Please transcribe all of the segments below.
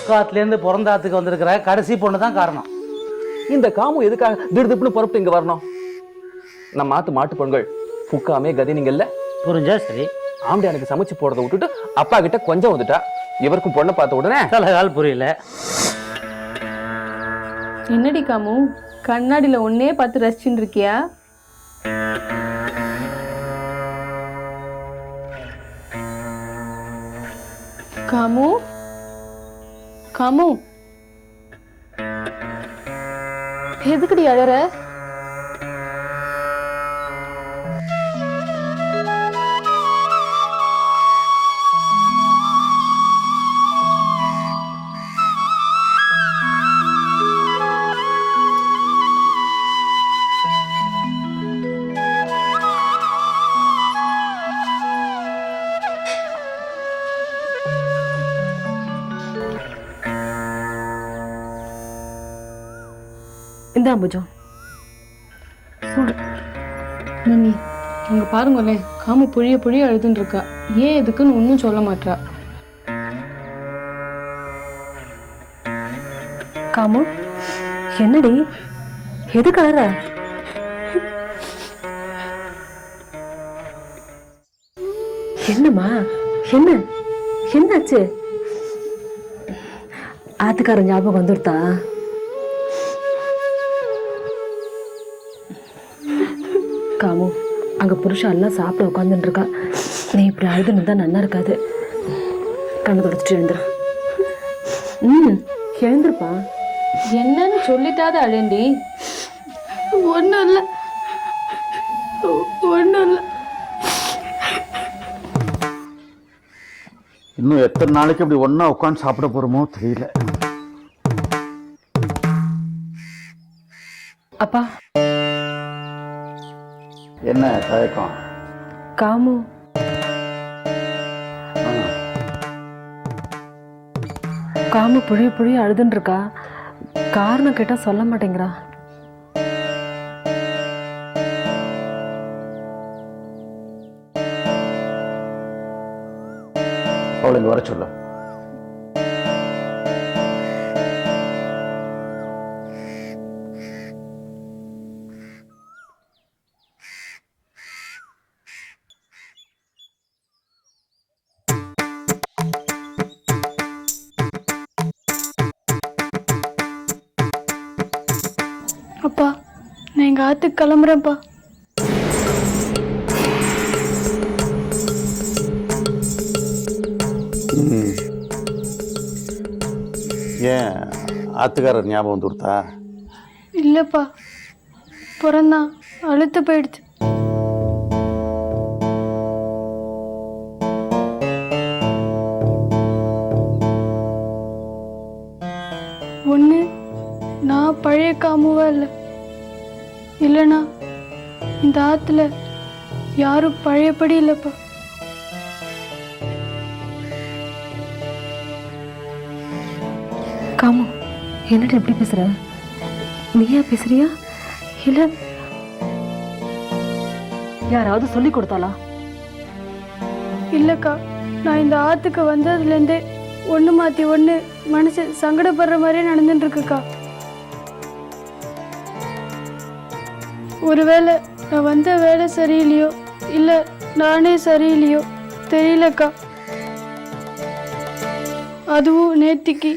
பக்காத்துலேருந்து பிறந்தாத்துக்கு வந்திருக்கிற கடைசி பொண்ணு தான் காரணம். இந்த காமு எதுக்காக திடுதுப்புன்னு புறப்பட்டு இங்க வரணும்? நம்ம மாட்டு பொண்கள் புக்காமே கதினிங்கல்ல. புரிஞ்சா சரி. ஆம்படி எனக்கு சமைச்சு போடுறத விட்டுட்டு அப்பா கிட்ட கொஞ்சம் வந்துட்டா. இவருக்கும் பொண்ணை பார்த்த உடனே தலைகால் புரியல. என்னடி காமு, கண்ணாடியில ஒன்னே பார்த்து ரசிச்சுட்டு இருக்கியா? காமு, காமு, எதுக்குடி அழற? இந்த அம்புஜம் சூடு மம்மி, அங்க பாருங்களேன், காமு புழிய அழுதுன்னு இருக்கா. ஏன் எதுக்குன்னு ஒன்னும் சொல்ல மாட்டா. காமு, என்னடி எதுக்கு அழற? என்னம்மா, என்னாச்சு? ஆத்துக்கார ஞாபகம் வந்துருத்தா? காமு, அங்க புருஷன் எல்லாம் சாப்பிட உட்காந்துட்டு இருக்கா. நீ இப்படி அழுதுன்னு தான் நல்லா இருக்காது. கண்ணை தொடச்சிட்டு எழுந்துரு. எழுந்திருப்பா. என்னன்னு சொல்லிட்டாத அழண்டி. ஒன்றும் இல்லை. இன்னும் எத்தனை நாளைக்கு அப்படி ஒன்னா உட்காந்து சாப்பிட போறோமோ தெரியல. அப்பா, என்ன தயக்கம்? காமு காமு புழிய அழுதுன்னு இருக்கா. காரணம் கேட்டா சொல்ல மாட்டேங்கிறா. அவளை இங்க வர சொல்ல. அப்பா, நான் எங்க ஆத்துக்கு கிளம்புறேன்ப்பா. ஏன் ஆத்துக்காரர் ஞாபகம் வந்துருத்தா? இல்லப்பா, பிறந்தான் அழுத்து போயிடுச்சு. ஒன்று நான் பழைய காமுவா இல்லைனா இந்த ஆத்துல யாரும் பழையபடி இல்லைப்பா. காமு, என்னடி எப்படி பேசுற? நீயா பேசுறியா இல்ல யாராவது சொல்லி கொடுத்தாளா? இல்லக்கா, நான் இந்த ஆத்துக்கு வந்ததுலேருந்தே ஒன்று மாற்றி ஒன்று மனசு சங்கடப்படுற மாதிரியே நடந்துட்டு இருக்குக்கா. ஒருவேளை நான் வந்த வேலை சரியில்லையோ இல்லை நானே சரியில்லையோ தெரியலக்கா. அதுவும் நேத்திக்கு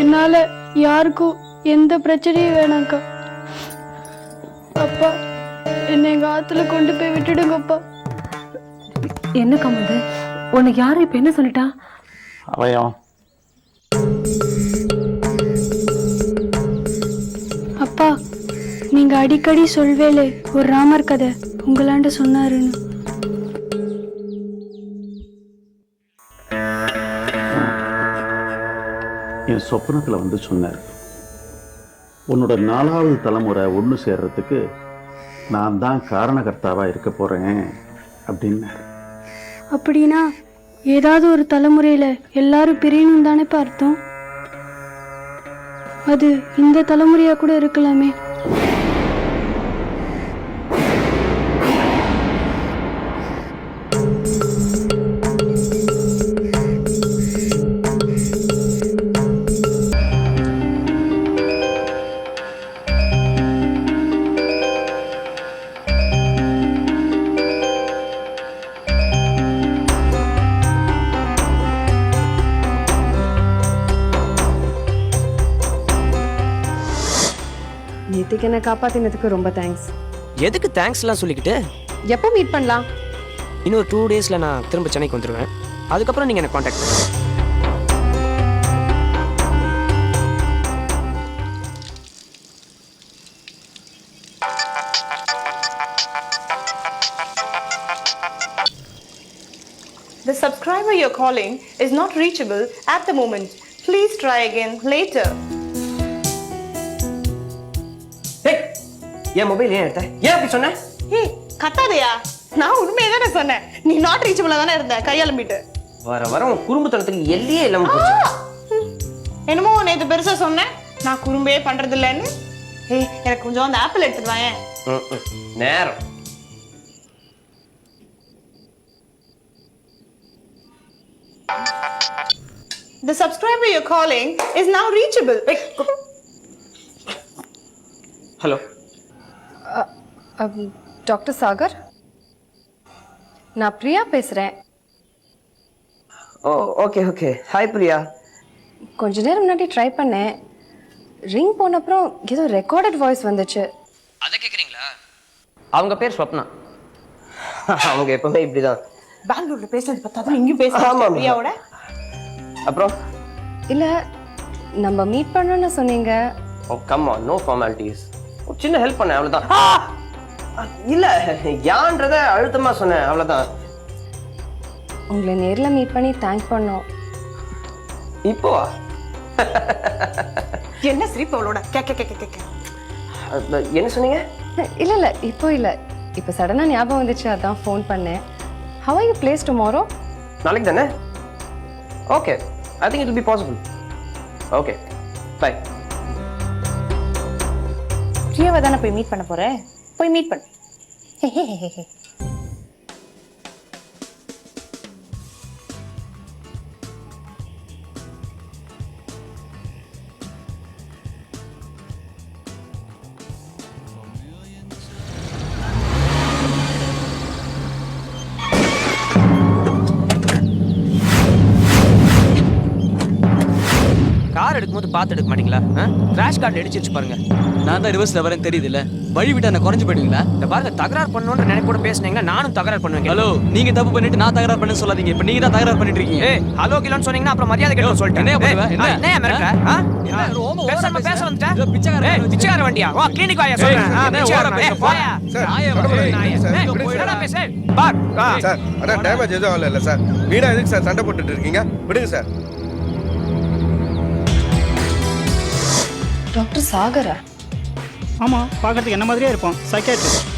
என்னால யாருக்கும் எந்த பிரச்சனையும் வேணாம்க்கா. அப்பா, என்னை எங்க ஆத்துல கொண்டு போய் விட்டுடுங்கப்பா. என்ன காமது, உனக்கு யாரும் இப்ப என்ன சொல்லிட்டா? அவயம் அப்பா, நீங்க அடிக்கடி சொல்வேலே ஒரு ராமர் கதை உங்களாண்ட சொன்னாருன்னு. என் சொப்பனத்தில் வந்து சொன்னார், உன்னோட 4வது தலைமுறை ஒன்று சேர்றதுக்கு நான் தான் காரணகர்த்தாவாக இருக்க போகிறேன் அப்படின்னாரு. அப்படின்னா ஏதாவது ஒரு தலைமுறையில எல்லாரும் பிரியணும் தானேப்பா அர்த்தம்? அது இந்த தலைமுறையா கூட இருக்கலாமே. நேத்திக்கு என்ன காப்பாத்தினதுக்கு ரொம்ப தேங்க்ஸ். எதுக்கு தேங்க்ஸ்லாம் சொல்லிக்கிட்டு? எப்போ மீட் பண்ணலாம்? இன்னொரு 2 டேஸில் நான் திரும்ப சென்னைக்கு வந்துடுவேன். அதுக்கப்புறம் நீங்கள் எனக்கு காண்டாக்ட் பண்ணுங்கள். The subscriber you're calling is not reachable at the moment. Please try again later. N mobile ஏன் எடுத்த? ஏன் அப்படி சொன்ன? ஏய் கத்தாதையா, நான் உண்மையை தானே சொன்னேன். நீ நாட் ரீச்சபிளா தானே இருந்த கையாளம்பிட்டு. வர வர உன் குறும்புத்தனத்துக்கு எல்லையே இல்லாம போச்சு. என்னமோ நேத்து பெருசா சொன்னேன், நான் குறும்பே பண்றது இல்லைன்னு. ஏய் எனக்கு கொஞ்சம் அந்த ஆப்பிள் எடுத்துட்டு வாயேன். நேரம். The subscriber you're calling is now reachable. Hello, doctor Sagar, நான் பிரியா பேசுறேன். ஓ ஓகே ஓகே. ஹாய் பிரியா. கொஞ்ச நேரம் முன்னாடி ட்ரை பண்ணேன். ரிங் போன அப்புறம் ஏதோ ரெக்கார்டட் வாய்ஸ் வந்துச்சு. அதை கேட்குறீங்களா? அவங்க பேர் ஸ்வப்னா. அவங்க எப்பவுமே இப்படிதான். பெங்களூர்ல பேசுறது பத்தாதான் இங்கேயும் பேசுறாங்க பிரியாவோட. அப்புறம் இல்ல, நம்ம மீட் பண்ணணும்னு சொன்னீங்க. ஓ கம் ஆன், நோ ஃபார்மாலிட்டிஸ். ஒரு சின்ன ஹெல்ப் பண்ணேன், அவ்வளவுதான். இல்ல யான்றத அழுத்தமா சொன்னேன், அவ்வளவுதான். உங்களை நேர்ல மீட் பண்ணி தேங்க் பண்ணோம். இப்போ என்ன சிரிப்பு அவளோட? என்ன சொன்னீங்க? இல்ல இல்ல, இப்போ இல்ல, இப்போ சடனா ஞாபகம் வந்துச்சு, அதான் ஃபோன் பண்ணேன். How are you placed tomorrow? நாளைக்கு தானே? Okay, I think it will be possible. Okay, bye. பிரியாவை தானே போய் மீட் பண்ண போறேன், போய் மீட் பண்ணு. கார் எடுக்கும்போது பார்த்து எடுக்க மாட்டீங்களா? கிராஷ் கார்டு அடிச்சிருச்சு பாருங்க. நான் தான் ரிவர்ஸ்ல வரேன் தெரியுது இல்ல, வழி விட்டு என்ன குறைஞ்சு போயிடுவீங்களா? இந்த பாருங்க, தகராறு பண்ணணும்னு நினைப்போட பேசுனீங்கன்னா நானும் தகராறு பண்ணுவேன். ஹலோ, நீங்க தப்பு பண்ணிட்டு நான் தகராறு பண்ண சொல்லாதீங்க. இப்ப நீங்க தான் தகராறு பண்ணிட்டு இருக்கீங்க. ஏய் ஹலோ கிலோன்னு சொன்னீங்கன்னா அப்புறம் மரியாதை கேட்டு சொல்லிட்டேன். என்ன பண்ணுவ? என்ன மிரட்டற? பேசாம பேச வந்துட்ட? பிச்சைக்கார வண்டியா? வா கிளினிக் வாயா சொல்றேன். பிச்சைக்கார வாயா. சார், அதான் டேமேஜ் எதுவும் ஆகல இல்ல சார். வீணா எதுக்கு சார் சண்டை போட்டுட்டு இருக்கீங்க? விடுங்க சார். டாக்டர் சாகரா? ஆமா, பார்க்கறதுக்கு என்ன மாதிரியே இருப்போம். Psychiatrist.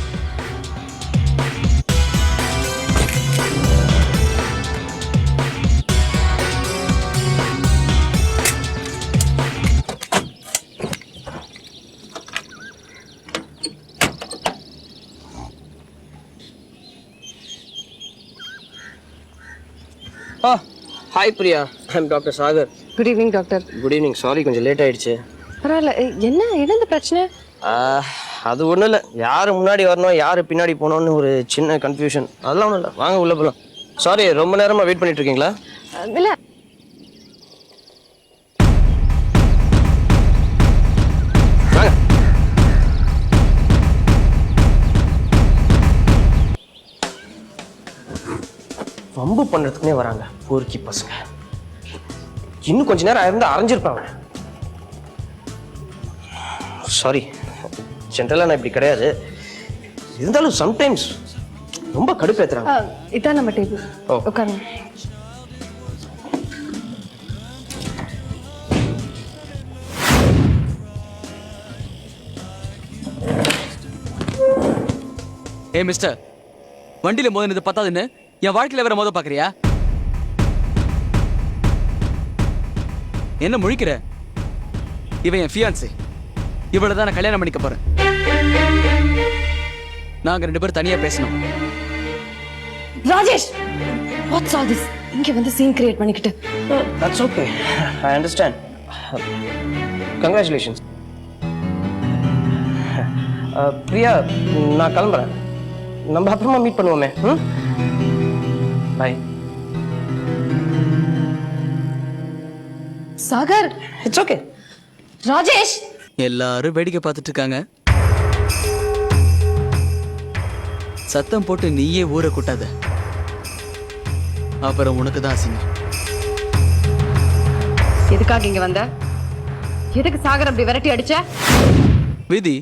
Hi Priya, I am doctor Sagar. Good evening doctor. Good evening. Sorry கொஞ்சம் லேட் ஆயிடுச்சு. பரவாயில்ல. என்ன என்ன பிரச்சனை? அது ஒன்றும் இல்லை, யார் முன்னாடி வரணும் யார் பின்னாடி போகணும்னு ஒரு சின்ன கன்ஃபியூஷன். அதெல்லாம் ஒன்றும் இல்லை, வாங்க உள்ள போகலாம். சாரி, ரொம்ப நேரமாக வெயிட் பண்ணிட்டு இருக்கீங்களா? இல்ல, வாங்க. வம்பு பண்ணுறதுக்குனே வராங்க பொறுக்கி பசங்க. இன்னும் கொஞ்ச நேரம் இருந்தால் அரைஞ்சிருப்பாங்க. சாரி, ஜென்ரலாக நான் இப்படி கிடையாது. இருந்தாலும் சம்டைம்ஸ் ரொம்ப கடுப்பேத்துறாங்க. இதான் நம்ம டேபிள். ஓ. உட்காருங்க. ஏ மிஸ்டர், வண்டியில மோதினது பத்தாதுன்னு என் வாழ்க்கையில வேற மோத பாக்குறியா? என்ன முழிக்கிற? இவன் என் ஃபியான்சி. இவளை தான் நான் கல்யாணம் பண்ணிக்க போறேன். நாங்க 2 பேரும் தனியா பேசணும். Rajesh, what's all this? இங்க வந்து சீன் கிரியேட் பண்ணிக்கிட்டு. That's okay, I understand. Congratulations. Priya, நான் கிளம்புறேன். நம்ம அப்புறமா மீட் பண்ணுவோமே. Bye. Sagar. It's okay. Rajesh, எல்லாரும் வேடிக்கை பார்த்துட்டு இருக்காங்க. சத்தம் போட்டு நீயே ஊரை கூட்டாத, அப்புறம் உனக்கு தான் அசிங்கம். எதுக்காக இங்க வந்த? எதுக்கு சாகர் அப்படி விரட்டி அடிச்ச? விதி,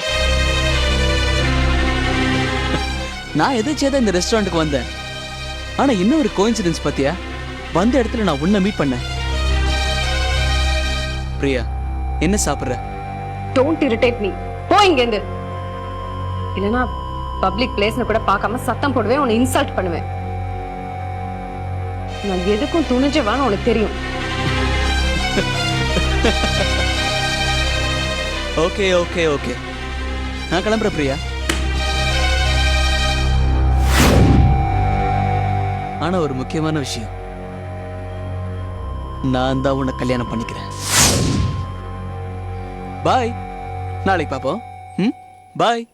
நான் எதாச்சும் இந்த ரெஸ்டாரண்ட்டுக்கு வந்தேன். ஆனா இன்னும் ஒரு கோயின்சிடன்ஸ் பத்தியா, வந்த இடத்துல நான் உன்னை மீட் பண்ணேன். பிரியா, என்ன சாப்பிடுற? Don't irritate me. போ இங்க இருந்து. இல்லனா பப்ளிக் பிளேஸ்ல கூட பார்க்காம சத்தம் போடுவேன், உன்னை இன்சல்ட் பண்ணுவேன். நான் எதுக்கும் துணிஞ்சவான்னு உனக்கு தெரியும். ஓகே ஓகே ஓகே, நான் கிளம்புறேன் பிரியா. ஆனா ஒரு முக்கியமான விஷயம், நான் தான் உன்னை கல்யாணம் பண்ணிக்கிறேன். பாய், நாளைக்கு பார்ப்போம். பாய்.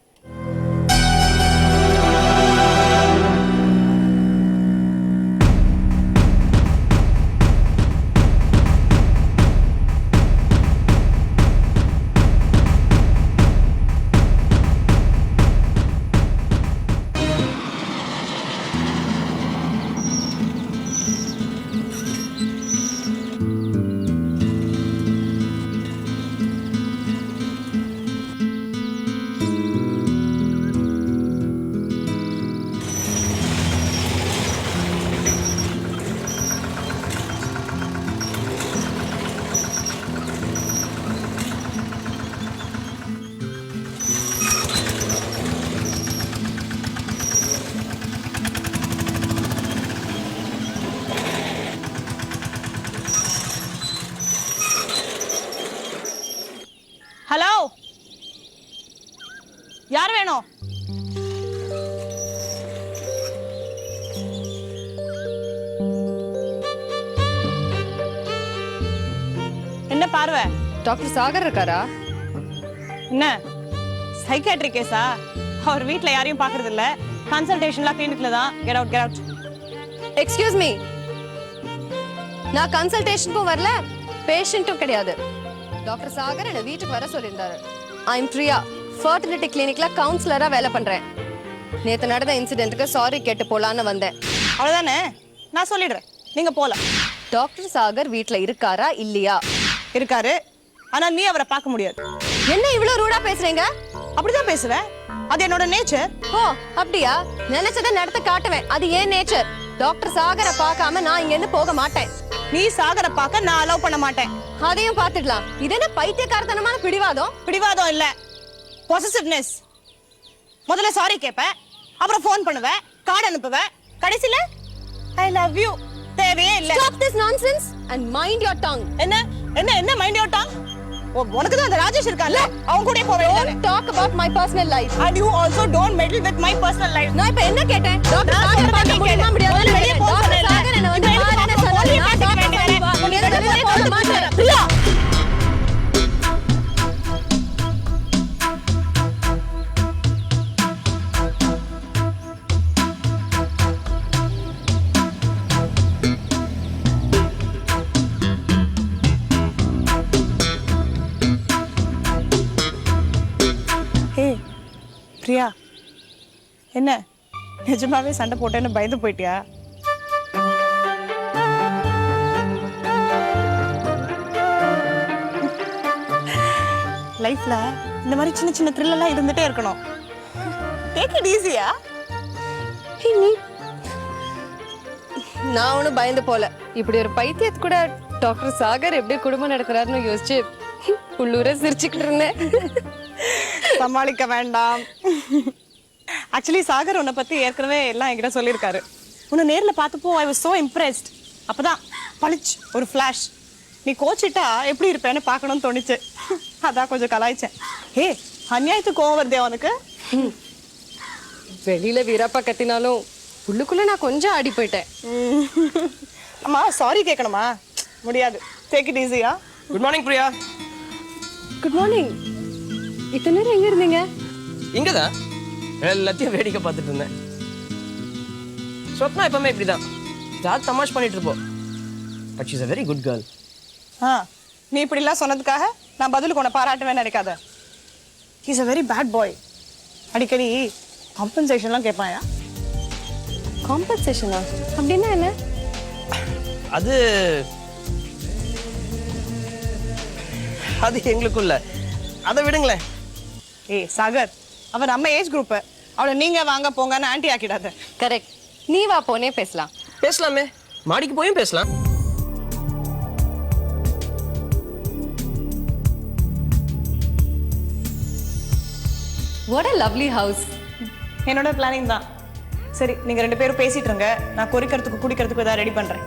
ஹலோ, யார் வேணும்? என்ன பார்வை? டாக்டர் சாகர் இருக்காரா? என்ன சைக்காட்ரி கேஸா? அவர் வீட்ல யாரையும் பாக்குறது இல்ல, கன்சல்டேஷன்லாம் கிளினிக்ல தான். Get out, get out. Excuse me, நான் கன்சல்டேஷனுக்கும் வரல, பேஷண்ட்டும் கிடையாது. டாக்டர் சாகர் என்ன வீட்டுக்கு வர சொல்லியிருந்தாரு. ஐ எம் பிரியா, ஃபர்டிலிட்டி கிளினிக்ல கவுன்சிலரா வேலை பண்றேன். நேத்து நடந்த இன்சிடென்ட்க்கு சாரி கேட்டு போலான்னு வந்தேன். அவ்வளவுதானே, நான் சொல்லிடுறேன், நீங்க போலாம். டாக்டர் சாகர் வீட்ல இருக்காரா இல்லையா? இருக்காரு, ஆனா நீ அவரை பார்க்க முடியாது. என்ன இவ்வளவு ரூடா பேசுறீங்க? அப்படிதான் பேசுவேன், அது என்னோட நேச்சர். ஓ அப்படியா? நினைச்சதை நடத்த காட்டுவேன், அது ஏன் நேச்சர். டாக்டர் சாகரை பார்க்காம நான் இங்க இருந்து போக மாட்டேன். நீ சாகரை பார்க்க நான் அலோவ் பண்ண மாட்டேன். அதையும் பார்த்துடலாம். இது என்ன பைத்தியக்காரத்தனமான பிடிவாதம்? பிடிவாதம் இல்ல, பொசசிவ்னஸ். முதல்ல சாரி கேட்பேன், அப்புறம் ஃபோன் பண்ணுவேன், கார்டு அனுப்புவேன், கடைசில ஐ லவ் யூ. தேவையே இல்ல. Stop this nonsense and mind your tongue. என்ன என்ன என்ன மைண்ட் யுவர் டங்? உனக்கு தான் அந்த ராஜேஷ் இருக்கான்ல, அவன் கூட போவே இல்ல. Don't talk about my personal life. And you also don't meddle with my personal life. நான் இப்ப என்ன கேட்டேன்? டாக்டர் சாகர் பார்க்க முடியுமா முடியாது? வெளிய போக டாக்டர் சாகர் என்ன வந்து பாருன்னு சொன்னாரு. நான் டாக்டர் சாகர் போக மாட்டேன். பிரியா, பிரியா, என்ன நிஜமாவே சண்டை போட்டேன்னு பயந்து போயிட்டியா? லைஃப்ல இந்த மாதிரி சின்ன சின்ன த்ரில் எல்லாம் இருந்துட்டே இருக்கணும். டேக் இட் ஈஸியா. நான் ஒன்னும் பயந்து போல. இப்படி ஒரு பைத்தியத்து கூட டாக்டர் சாகர் எப்படி குடும்பம் நடத்துறாருன்னு யோசிச்சு உள்ளூர சிரிச்சுக்கிட்டு இருந்தேன். சமாளிக்க வேண்டாம். ஆக்சுவலி சாகர் உன்னை பத்தி ஏற்கனவே எல்லாம் என்கிட்ட சொல்லியிருக்காரு. உன்னை நேர்ல பார்த்தப்போ ஐ வாஸ் சோ இம்ப்ரெஸ்ட். அப்பதான் பளிச்சு ஒரு ஃபிளாஷ். நீ கோச்சிட்டா எப்படி இருப்பேன்னு பார்க்கணும்னு தோணுச்சு. அதான் கொஞ்சம் கலாய்ச்சேன். ஹே, அநியாயத்துக்கு கோவம் வருதே உனக்கு? வெளியில வீரப்பா கத்தினாலும் உள்ளுக்குள்ள நான் கொஞ்சம் ஆடி போயிட்டேன். அம்மா சாரி கேட்கணுமா? முடியாது. டேக் இட் ஈஸியா. Good morning Priya. Good morning. இத்தனை நேரம் எங்க இருந்தீங்க? இங்கதான் எல்லாத்தையும் வேடிக்கை பார்த்துட்டு இருந்தேன். ஸ்வப்னா எப்பவுமே இப்படிதான், ஏதாவது தமாஷ் பண்ணிட்டு இருப்போம். But she is a very good girl. நீ இப்படிலாம் சொன்னதுக்காக நான் பதிலுக்கு உன்னை பாராட்டுவேன்னு நினைக்காத. He's a very bad boy. அடிக்கடி காம்பன்சேஷன்லாம் கேட்பாயா? காம்பன்சேஷனா அப்படின்னா என்ன? அது அது எங்களுக்குள்ள, அதை விடுங்களேன். ஏய் சாகர், அவன் நம்ம ஏஜ் குரூப். அவளை நீங்க வாங்க போங்கன்னு ஆன்ட்டி ஆக்கிடாத. கரெக்ட். நீ வா போனே பேசலாம். பேசலாமே, மாடிக்கு போயும் பேசலாம். What a lovely house. என்னோட பிளானிங் தான். சரி, நீங்க 2 பேரும் பேசிட்டு இருங்க. நான் குறிக்கிறதுக்கு குடிக்கிறதுக்கு ஏதாவது ரெடி பண்றேன்.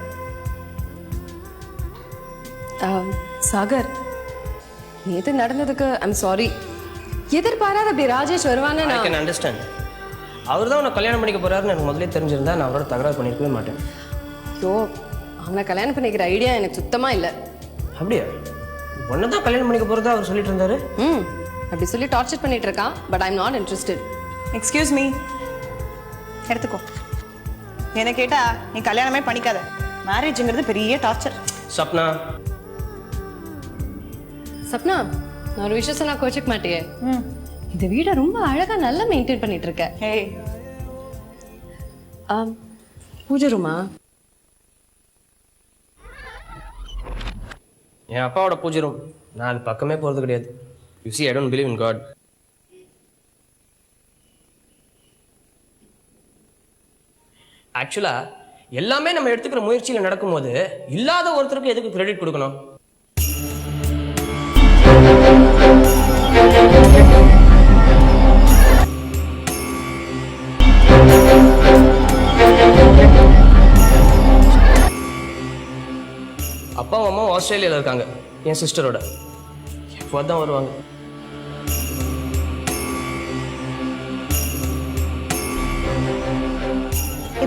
சாகர், நேத்து நடந்ததுக்கு ஐம் சாரி. எதிர்பாராத அப்படி ராஜேஷ் வருவான்னு ஐ நான் கேன் அண்டர்ஸ்டாண்ட். அவர் தான் உன்னை கல்யாணம் பண்ணிக்க போறாருன்னு எனக்கு முதல்ல தெரிஞ்சிருந்தா நான் அவரோட தகராறு பண்ணிருக்கவே மாட்டேன். ஐயோ, அவனை கல்யாணம் பண்ணிக்கிற ஐடியா எனக்கு சுத்தமா இல்லை. அப்படியா? உன்னை தான் கல்யாணம் பண்ணிக்க போறதா அவர் சொல்லிட்டு இருந்தாரு. அப்படி சொல்லி டார்ச்சர் பண்ணிட்டு இருக்கான். But I am not interested. Excuse me, எடுத்துக்கோ. என்ன கேட்டா நீ கல்யாணமே பண்ணிக்காத. மேரேஜ்ங்கிறது பெரிய டார்ச்சர். சப்னா, சப்னா, நான் ஒரு விஷயம் சொன்னா கோச்சிக்க மாட்டியே. இந்த வீடை ரொம்ப அழகா நல்லா மெயின்டைன் பண்ணிட்டு இருக்க. ஏய், பூஜை ரூமா? என் அப்பாவோட பூஜை ரூம். நான் அது பக்கமே போறது கிடையாது. You see, I don't believe in God. ஆக்சுவலா எல்லாமே நம்ம எடுத்துக்கிற முயற்சியில நடக்கும்போது இல்லாத ஒருத்தருக்கு எதுக்கு கிரெடிட் கொடுக்கணும்? அப்பாவும் அம்மாவும் ஆஸ்திரேலியாவில் இருக்காங்க என் சிஸ்டரோட. எப்போ தான் வருவாங்க.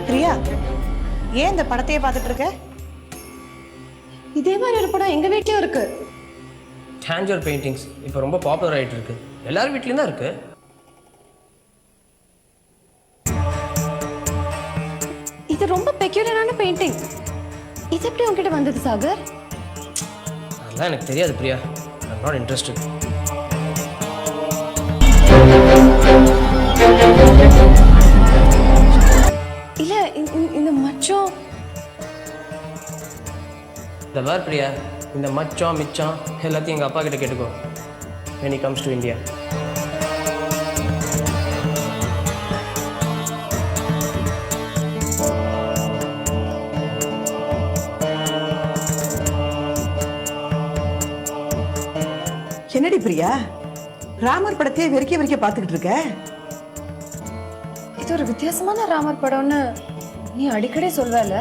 பிரியா, ஏன் இந்த படத்தையே பார்த்துட்டு இருக்க? இதே மாதிரி ஒரு படம் எங்க வீட்லயும் இருக்கு. டான்ஜர் பெயிண்டிங்ஸ் இப்போ ரொம்ப பாப்புலர் ஆகிட்டு இருக்கு. எல்லாரும் வீட்லேயும் தான் இருக்கு. இது ரொம்ப பெக்யூலரான பெயிண்டிங். இது எப்படி உங்ககிட்ட வந்தது சாகர்? அதெல்லாம் எனக்கு தெரியாது Priya. I am not interested. இல்ல, இந்த மச்சம். இந்த பார் பிரியா, இந்த மச்சம் மிச்சம் எல்லாத்தையும் எங்கள் அப்பா கிட்ட கேட்டுக்கோ. when he comes to India. என்னடி பிரியா, ராமர் படத்தையே வெறிக்க பார்த்துக்கிட்டு இருக்க? இது ஒரு வித்தியாசமான ராமர் படம்னு நீ அடிக்கடி சொல்வல.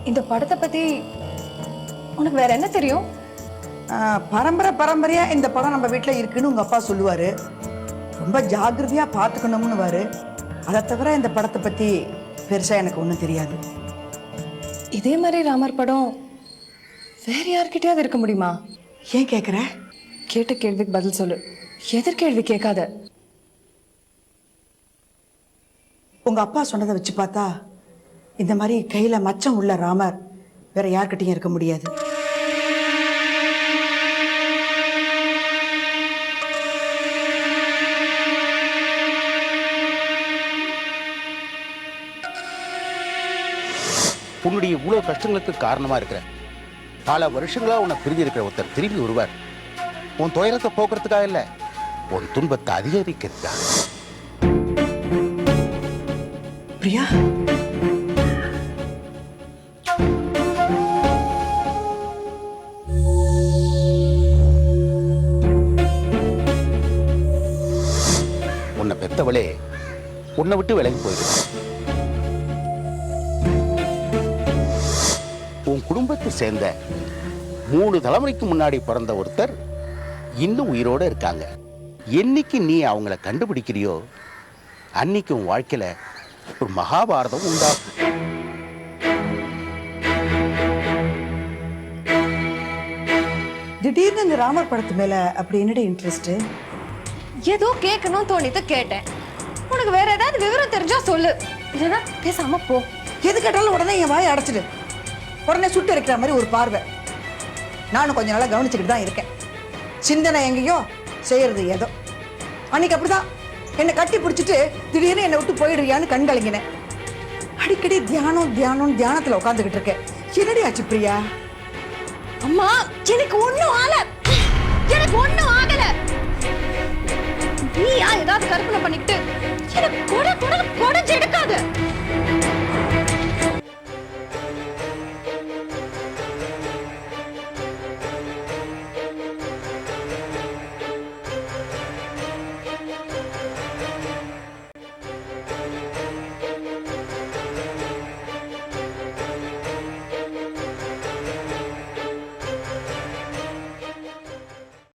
இந்த படத்தை பத்தி உனக்கு வேற என்ன தெரியும்? பரம்பரையா இந்த படம் நம்ம வீட்டில் இருக்குன்னு உங்க அப்பா சொல்லுவாரு. ரொம்ப ஜாக்கிரதையா பார்த்துக்கணும்னு வாரு. அதை தவிர இந்த படத்தை பத்தி பெருசா எனக்கு ஒன்றும் தெரியாது. இதே மாதிரி ராமர் படம் வேற யார்கிட்டயாவது இருக்க முடியுமா? ஏன் கேட்குற? கேட்ட கேள்விக்கு பதில் சொல்லு, எதிர்கேள்வி கேட்காத. உங்க அப்பா சொன்னதை வச்சு பார்த்தா இந்த மாதிரி கையில மச்சம் உள்ள ராமர் வேற யார்கிட்டயும் இருக்க முடியாது. உன்னுடைய இவ்வளவு கஷ்டங்களுக்கு காரணமா இருக்கிற பல வருஷங்களா உன்னை பிரிஞ்சு இருக்கிற ஒருத்தர் திரும்பி வருவார். உன் துயரத்தை போக்குறதுக்காக இல்ல, உன் துன்பத்தை அதிகரிக்கிறதுக்காக. பிரியா, உன்னை பெத்தவளே உன்னை விட்டு விலகி போயிடும். உன் குடும்பத்தை சேர்ந்த 3 தலைமுறைக்கு முன்னாடி பிறந்த ஒருத்தர் இன்னும் உயிரோட இருக்காங்க. என்னைக்கு நீ அவங்கள கண்டுபிடிக்கிறியோ அன்னைக்கு உன் வாழ்க்கையில ஒரு மகாபாரதம் உண்டாகும். திடீர்னு இந்த ராமர் படத்து மேல அப்படி என்னடி இன்ட்ரெஸ்ட்? ஏதோ கேட்கணும் தோணித்து கேட்டேன். உனக்கு வேற ஏதாவது விவரம் தெரிஞ்சா சொல்லு, இல்லைன்னா பேசாம போ. எது கேட்டாலும் உடனே என் வாயை அடைச்சிடு. உடனே சுட்டு இருக்கிற மாதிரி ஒரு பார்வை. நானும் கொஞ்ச நாளா கவனிச்சுக்கிட்டு தான் இருக்கேன். சிந்தனை எங்கேயோ, செய்யறது ஏதோ. அன்னைக்கு அப்படிதான் என்னை கட்டி பிடிச்சிட்டு திடீர்னு என்னை விட்டு போயிடுறியான்னு கண் கலங்கினேன். அடிக்கடி தியானத்துல உட்காந்துக்கிட்டு இருக்கேன். என்னடி ஆச்சு பிரியா? அம்மா எனக்கு ஒண்ணும் ஆகல. நீயா ஏதாவது கற்பனை பண்ணிக்கிட்டு எனக்கு கொடைஞ்சு எடுக்காத.